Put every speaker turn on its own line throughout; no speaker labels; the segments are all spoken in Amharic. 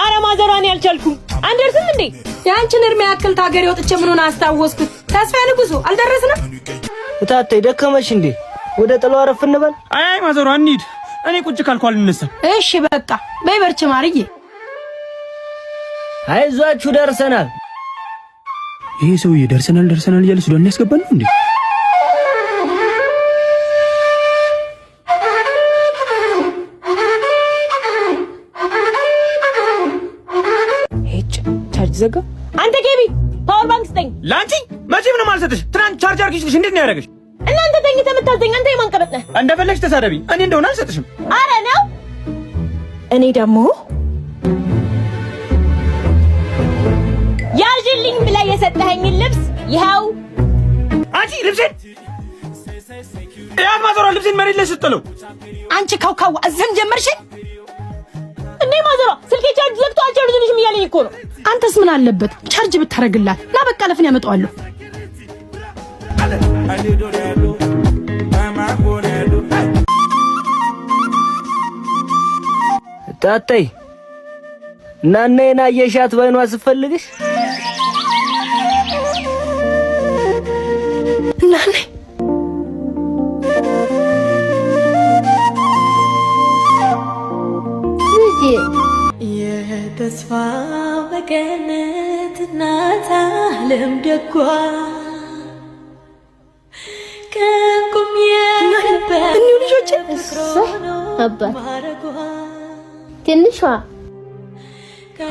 አረ ማዘሯን ያልቻልኩም አንደርስም እንዴ
ያንቺን እርሜ ያክል ታገር ወጥቼ ምን ሆነ አስታወስኩት ተስፋ ንጉሱ አልደረስንም
እታቴ ደከመሽ እንዴ ወደ ጥሎ አረፍ እንበል
አይ ማዘሯን እንሂድ እኔ ቁጭ ካልኳል እንነሳ
እሺ በቃ በይበርች ማርዬ
አይዟችሁ ደርሰናል
ይሄ ሰውዬ ደርሰናል እያለ ሱዳን ያስገባል እንዴ
ዘጋ አንተ ጌቢ ፓወር ባንክ ስጠኝ
ላንቺ መቼም ነው ማልሰጥሽ ትናንት ቻርጅ አርግሽልሽ እንዴት ነው ያደረገሽ
እናንተ ተኝተህ የምታዘኝ አንተ የማንቀበጥ ነህ
እንደፈለግሽ ተሳደቢ እኔ እንደሆነ አልሰጥሽም
አረ ነው እኔ ደግሞ ያዥልኝ ብላ የሰጠኸኝ ልብስ ይኸው
አንቺ ልብሴን ያት ማዘሯ ልብሴን መሬት ላይ ስትጥለው
አንቺ ካውካው አዘም ጀመርሽ
እንዴ ማዘሯ ስልኬ ቻርጅ ዘግቶ አልቻርጅልሽም እያለኝ እኮ ነው
አንተስ ምን አለበት ቻርጅ ብታረግላት ና በቃ ለፍን ያመጣዋለሁ
ታታይ ናነና የሻት ባይኗ ስፈልግሽ
ናኔ የተስፋ በገነት እናት ዓለም ደጓ ከቁም የነበር እኒው ልጆች
አባት ትንሿ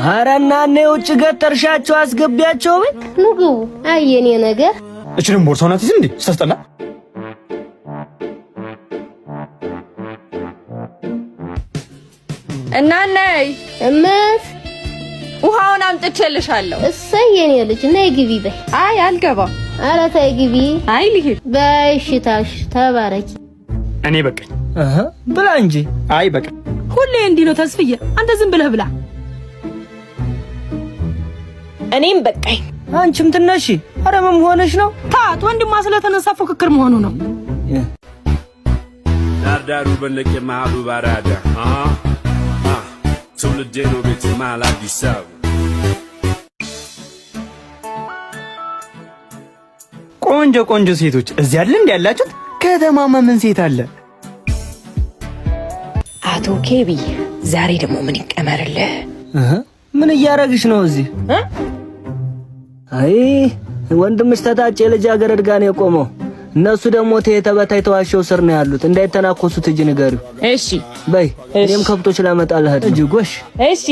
አራናኔ ውጭ ገጠርሻቸው አስገቢያቸው ቤት
ንጉ አየኔ ነገር
እችንም ቦርሳው ናት እንዴ ተስተላ
እናነይ
እመት
ውሃውን አምጥቼልሻለሁ
እሰይ የኔ ልጅ ነይ ግቢ በይ
አይ አልገባም
ኧረ ተይ ግቢ
አይ ልሂድ
በሽታሽ ተባረኪ
እኔ በቃኝ
ብላ እንጂ
አይ በቃ
ሁሌ እንዲህ ነው ተስፍዬ አንተ ዝም ብለህ ብላ
እኔም በቃኝ
አንቺም ትነሺ ኧረ ምን ሆነሽ ነው
ታት ወንድማ ስለተነሳ ፉክክር መሆኑ ነው
ዳርዳሩ በለቀ ማሉ ባራዳ ትውልዴ ነው ቤት ማል አዲስ አበባ
ቆንጆ ሴቶች እዚህ አይደል እንዴ ያላችሁት ከተማማ ምን ሴት አለ
አቶ ኬቢ ዛሬ ደግሞ ምን ይቀመርልህ
ምን እያረግሽ ነው እዚህ አይ ወንድምሽ ተታጨ ልጃገረድ ጋር ነው የቆመው እነሱ ደግሞ ተበታይ ተዋሸው ስር ነው ያሉት እንዳይተናኮሱት እጅ ንገሪው
እሺ
በይ እኔም ከብቶች ላመጣልህ እጅ ጎሽ
እሺ